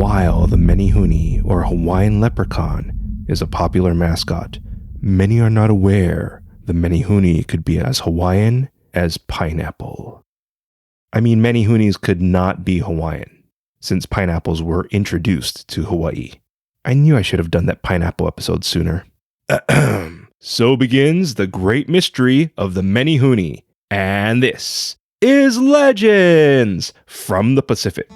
While the Menehune, or Hawaiian leprechaun, is a popular mascot, many are not aware the Menehune could be as Hawaiian as pineapple. I mean, Menehunes could not be Hawaiian, since pineapples were introduced to Hawaii. I knew I should have done that pineapple episode sooner. So begins the great mystery of the Menehune, and this is Legends from the Pacific.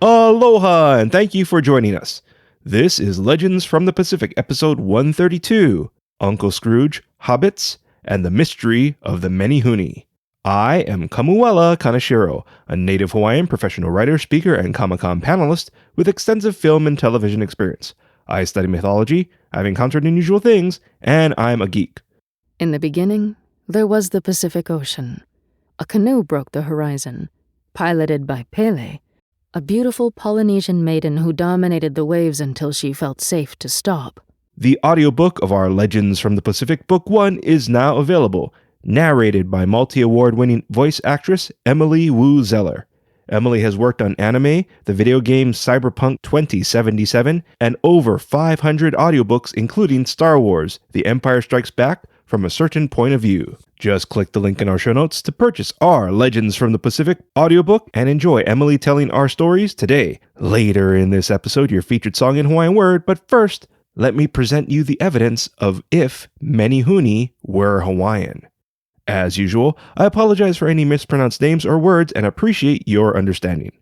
Aloha, and thank you for joining us. This is Legends from the Pacific, episode 132, Uncle Scrooge, Hobbits, and the Mystery of the Menehune. I am Kamuela Kaneshiro, a native Hawaiian professional writer, speaker, and Comic-Con panelist with extensive film and television experience. I study mythology, I've encountered unusual things, and I'm a geek. In the beginning, there was the Pacific Ocean. A canoe broke the horizon, piloted by Pele, a beautiful Polynesian maiden who dominated the waves until she felt safe to stop. The audiobook of our Legends from the Pacific Book 1 is now available, narrated by multi-award-winning voice actress Emily Wu Zeller. Emily has worked on anime, the video game Cyberpunk 2077, and over 500 audiobooks including Star Wars, The Empire Strikes Back, From a Certain Point of View. Just click the link in our show notes to purchase our Legends from the Pacific audiobook and enjoy Emily telling our stories today. Later in this episode, your featured song in Hawaiian word, but first, let me present you the evidence of if Menehune were Hawaiian. As usual, I apologize for any mispronounced names or words and appreciate your understanding.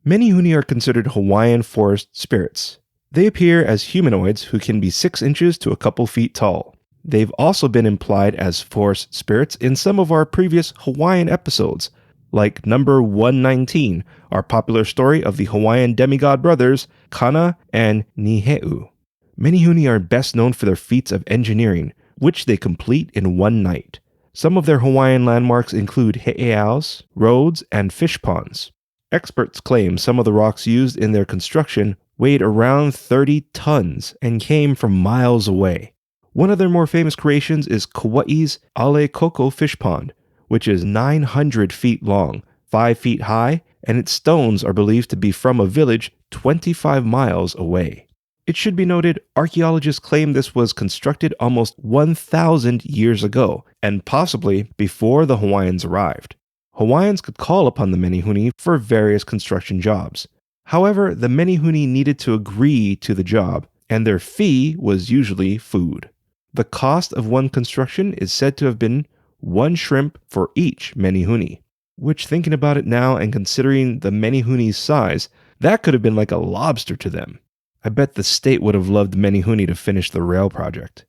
Menehune are considered Hawaiian forest spirits. They appear as humanoids who can be 6 inches to a couple feet tall. They've also been implied as forest spirits in some of our previous Hawaiian episodes, like number 119, our popular story of the Hawaiian demigod brothers, Kana and Niheu. Menehune are best known for their feats of engineering, which they complete in one night. Some of their Hawaiian landmarks include heiaus, roads, and fish ponds. Experts claim some of the rocks used in their construction weighed around 30 tons and came from miles away. One of their more famous creations is Kauai's Ale Koko fish pond, which is 900 feet long, 5 feet high, and its stones are believed to be from a village 25 miles away. It should be noted, archaeologists claim this was constructed almost 1,000 years ago, and possibly before the Hawaiians arrived. Hawaiians could call upon the Menehune for various construction jobs. However, the Menehune needed to agree to the job, and their fee was usually food. The cost of one construction is said to have been 1 shrimp for each Menehune, which, thinking about it now and considering the Menehune's size, that could have been like a lobster to them. I bet the state would have loved Menehune to finish the rail project.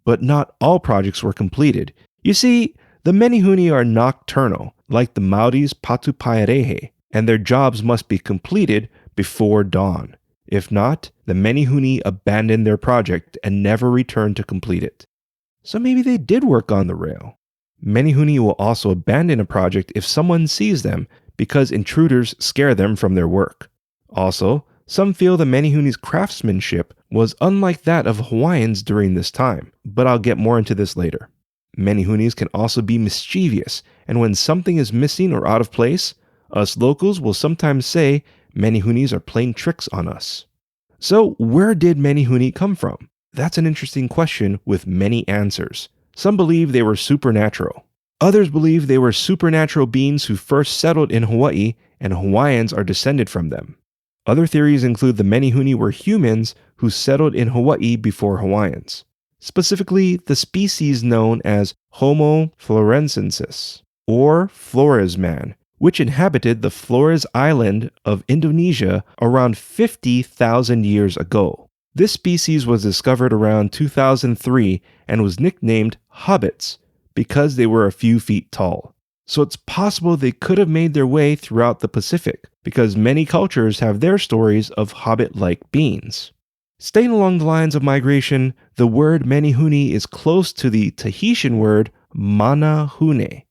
But not all projects were completed. You see, the Menehune are nocturnal, like the Maori's Patupaerehe, and their jobs must be completed before dawn. If not, the Menehune abandoned their project and never returned to complete it. So maybe they did work on the rail. Menehune will also abandon a project if someone sees them because intruders scare them from their work. Also, some feel the Menehune's craftsmanship was unlike that of Hawaiians during this time, but I'll get more into this later. Menehunes can also be mischievous, and when something is missing or out of place, us locals will sometimes say Menehunes are playing tricks on us. So where did Menehune come from? That's an interesting question with many answers. Some believe they were supernatural. Others believe they were supernatural beings who first settled in Hawaii and Hawaiians are descended from them. Other theories include the Menehune were humans who settled in Hawaii before Hawaiians. Specifically, the species known as Homo florensis, or Flores man, which inhabited the Flores Island of Indonesia around 50,000 years ago. This species was discovered around 2003 and was nicknamed Hobbits because they were a few feet tall. So it's possible they could have made their way throughout the Pacific, because many cultures have their stories of hobbit-like beings. Staying along the lines of migration, the word Menehune is close to the Tahitian word Manahune.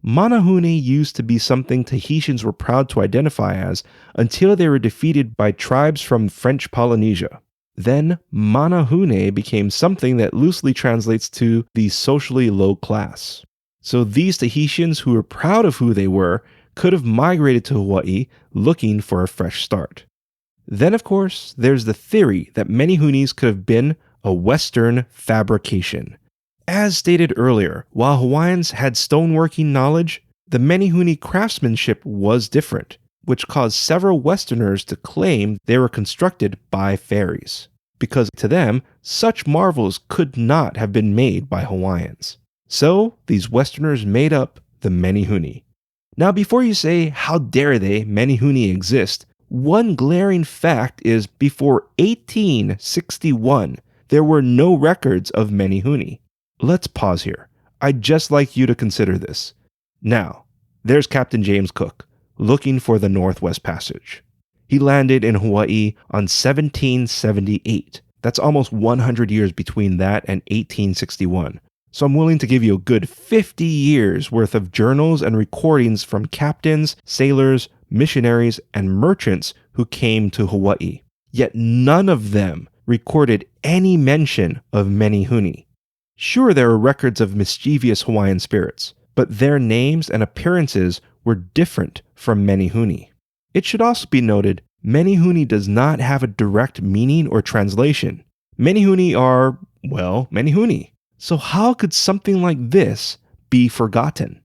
Menehune used to be something Tahitians were proud to identify as until they were defeated by tribes from French Polynesia. Then Menehune became something that loosely translates to the socially low class. So these Tahitians who were proud of who they were could have migrated to Hawaii looking for a fresh start. Then, of course, there's the theory that Menehunes could have been a Western fabrication. As stated earlier, while Hawaiians had stoneworking knowledge, the Menehune craftsmanship was different, which caused several Westerners to claim they were constructed by fairies, because to them, such marvels could not have been made by Hawaiians. So, these Westerners made up the Menehune. Now, before you say, how dare they, Menehune exist, one glaring fact is before 1861, there were no records of Menehune. Let's pause here. I'd just like you to consider this. Now, there's Captain James Cook, looking for the Northwest Passage. He landed in Hawaii on 1778. That's almost 100 years between that and 1861. So I'm willing to give you a good 50 years worth of journals and recordings from captains, sailors, missionaries, and merchants who came to Hawaii. Yet none of them recorded any mention of Menehune. Sure, there are records of mischievous Hawaiian spirits, but their names and appearances were different from Menehune. It should also be noted, Menehune does not have a direct meaning or translation. Menehune are, well, Menehune. So how could something like this be forgotten?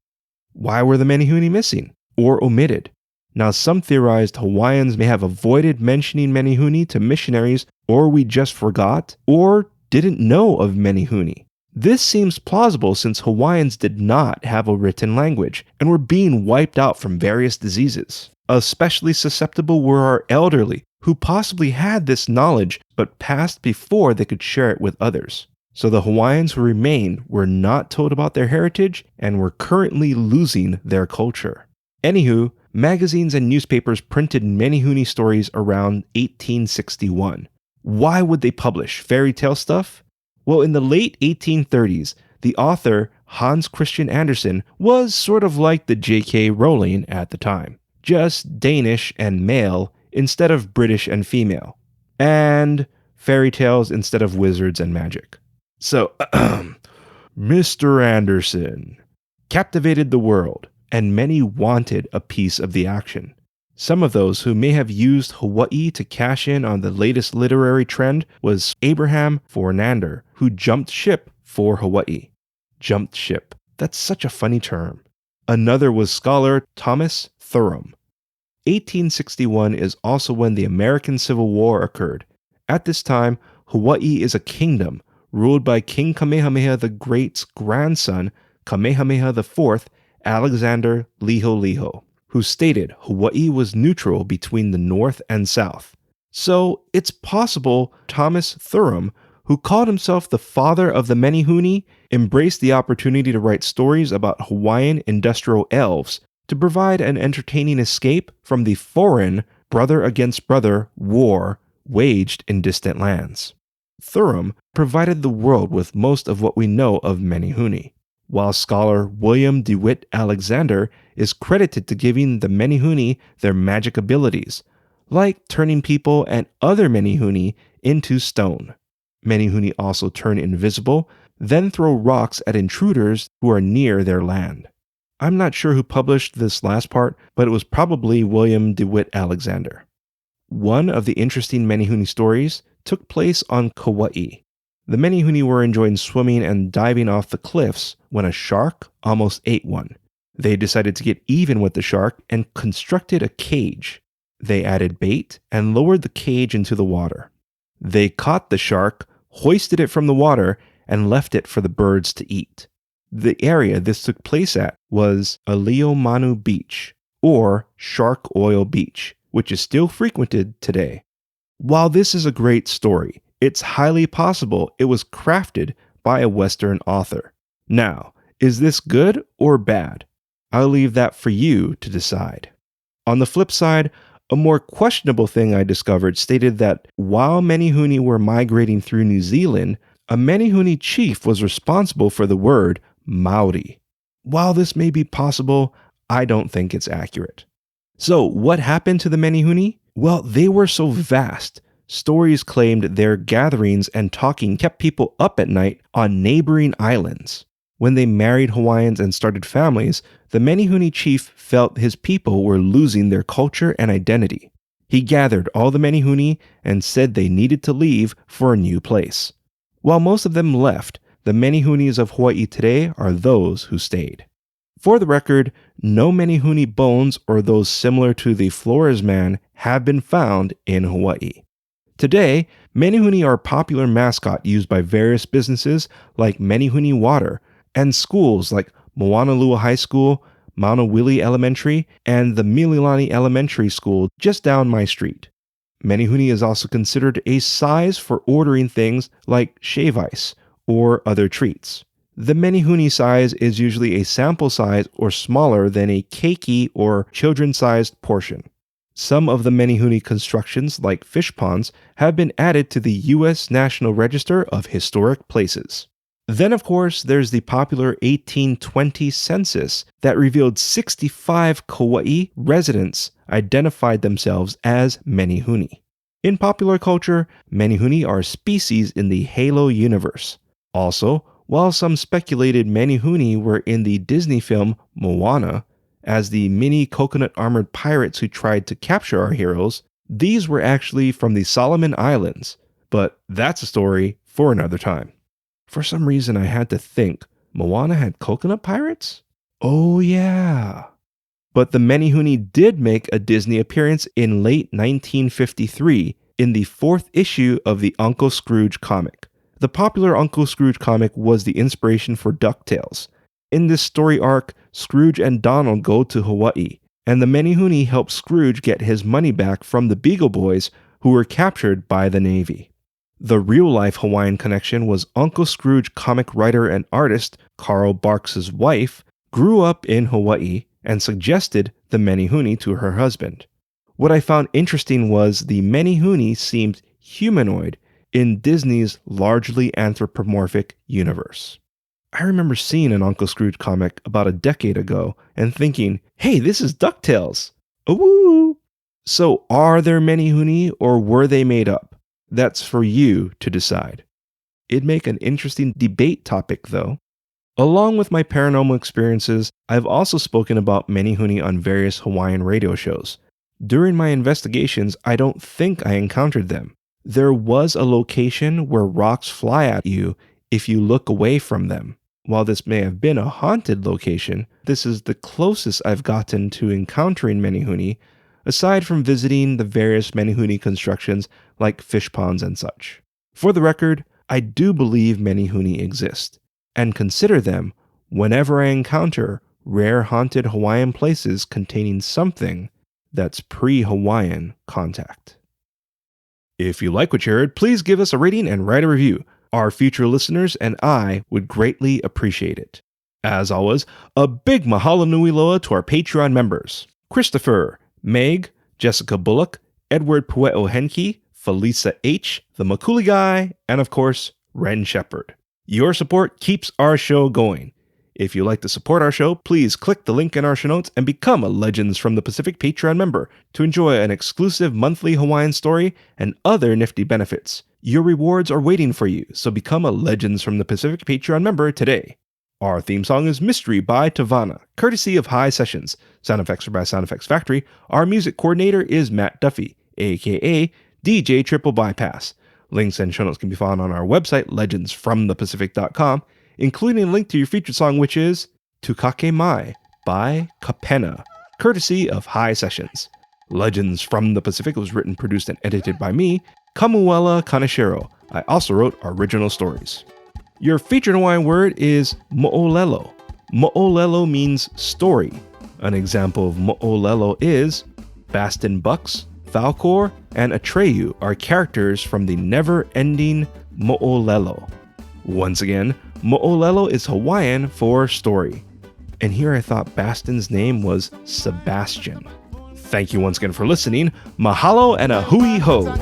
Why were the Menehune missing or omitted? Now, some theorized Hawaiians may have avoided mentioning Menehune to missionaries, or we just forgot, or didn't know of Menehune. This seems plausible since Hawaiians did not have a written language and were being wiped out from various diseases. Especially susceptible were our elderly, who possibly had this knowledge but passed before they could share it with others. So the Hawaiians who remained were not told about their heritage and were currently losing their culture. Anywho, magazines and newspapers printed Menehune stories around 1861. Why would they publish fairy tale stuff? Well, in the late 1830s, the author Hans Christian Andersen was sort of like the J.K. Rowling at the time, just Danish and male instead of British and female, and fairy tales instead of wizards and magic. So, Mr. Andersen captivated the world, and many wanted a piece of the action. Some of those who may have used Hawaii to cash in on the latest literary trend was Abraham Fornander, who jumped ship for Hawaii. Jumped ship. That's such a funny term. Another was scholar Thomas Thurum. 1861 is also when the American Civil War occurred. At this time, Hawaii is a kingdom ruled by King Kamehameha the Great's grandson, Kamehameha IV, Alexander Liholiho, who stated Hawaii was neutral between the North and South. So it's possible Thomas Thurum, who called himself the father of the Menehune, embraced the opportunity to write stories about Hawaiian industrial elves to provide an entertaining escape from the foreign brother against brother war waged in distant lands. Thurum provided the world with most of what we know of Menehune, while scholar William DeWitt Alexander is credited to giving the Menehune their magic abilities, like turning people and other Menehune into stone. Menehune also turn invisible, then throw rocks at intruders who are near their land. I'm not sure who published this last part, but it was probably William DeWitt Alexander. One of the interesting Menehune stories took place on Kauai. The Menehune were enjoying swimming and diving off the cliffs when a shark almost ate one. They decided to get even with the shark and constructed a cage. They added bait and lowered the cage into the water. They caught the shark, hoisted it from the water, and left it for the birds to eat. The area this took place at was Aliomanu Beach, or Shark Oil Beach, which is still frequented today. While this is a great story, it's highly possible it was crafted by a Western author. Now, is this good or bad? I'll leave that for you to decide. On the flip side, a more questionable thing I discovered stated that while Menehune were migrating through New Zealand, a Menehune chief was responsible for the word Maori. while this may be possible, I don't think it's accurate. So, what happened to the Menehune? Well, they were so vast. Stories claimed their gatherings and talking kept people up at night on neighboring islands. When they married Hawaiians and started families, the Menehune chief felt his people were losing their culture and identity. He gathered all the Menehune and said they needed to leave for a new place. While most of them left, the Menehunes of Hawaii today are those who stayed. For the record, no Menehune bones or those similar to the Flores man have been found in Hawaii. Today, Menehune are a popular mascot used by various businesses like Menehune Water and schools like Moanalua High School, Maunawili Elementary, and the Mililani Elementary School just down my street. Menehune is also considered a size for ordering things like shave ice or other treats. The Menehune size is usually a sample size or smaller than a keiki or children-sized portion. Some of the Menehune constructions, like fish ponds, have been added to the U.S. National Register of Historic Places. Then, of course, there's the popular 1820 census that revealed 65 Kauai residents identified themselves as Menehune. In popular culture, Menehune are species in the Halo universe. Also, while some speculated Menehune were in the Disney film Moana, as the mini coconut-armored pirates who tried to capture our heroes, these were actually from the Solomon Islands, but that's a story for another time. For some reason I had to think, Moana had coconut pirates? Oh yeah. But the Menehune did make a Disney appearance in late 1953 in the 4th issue of the Uncle Scrooge comic. The popular Uncle Scrooge comic was the inspiration for DuckTales. In this story arc, Scrooge and Donald go to Hawaii, and the Menehune help Scrooge get his money back from the Beagle Boys who were captured by the Navy. The real-life Hawaiian connection was Uncle Scrooge comic writer and artist Carl Barks' wife grew up in Hawaii and suggested the Menehune to her husband. What I found interesting was the Menehune seemed humanoid in Disney's largely anthropomorphic universe. I remember seeing an Uncle Scrooge comic about a decade ago and thinking, hey, this is DuckTales. Woo! So are there Menehune or were they made up? That's for you to decide. It'd make an interesting debate topic though. Along with my paranormal experiences, I've also spoken about Menehune on various Hawaiian radio shows. During my investigations, I don't think I encountered them. There was a location where rocks fly at you if you look away from them. While this may have been a haunted location, this is the closest I've gotten to encountering Menehune, aside from visiting the various Menehune constructions like fish ponds and such. For the record, I do believe Menehune exist, and consider them whenever I encounter rare haunted Hawaiian places containing something that's pre-Hawaiian contact. If you like what you heard, please give us a rating and write a review. Our future listeners and I would greatly appreciate it. As always, a big mahalo nui loa to our Patreon members: Christopher, Meg, Jessica Bullock, Edward Pue'o Henke, Felisa H., the Makuli Guy, and of course, Ren Shepherd. Your support keeps our show going. If you'd like to support our show, please click the link in our show notes and become a Legends from the Pacific Patreon member to enjoy an exclusive monthly Hawaiian story and other nifty benefits. Your rewards are waiting for you, so become a Legends from the Pacific Patreon member today. Our theme song is Mystery by Tavana, courtesy of High Sessions. Sound effects are by Sound Effects Factory. Our music coordinator is Matt Duffy, aka DJ TripleBypass. Links and show notes can be found on our website, legendsfromthepacific.com, including a link to your featured song, which is Tukake Mai by Kapena, courtesy of High Sessions. Legends from the Pacific was written, produced, and edited by me, Kamuela Kaneshiro. I also wrote original stories. Your featured Hawaiian word is mo'olelo. Mo'olelo means story. An example of mo'olelo is Bastin Bucks, Falcor, and Atreyu are characters from the never-ending mo'olelo. Once again, mo'olelo is Hawaiian for story. And here I thought Bastin's name was Sebastian. Thank you once again for listening. Mahalo and a hui ho!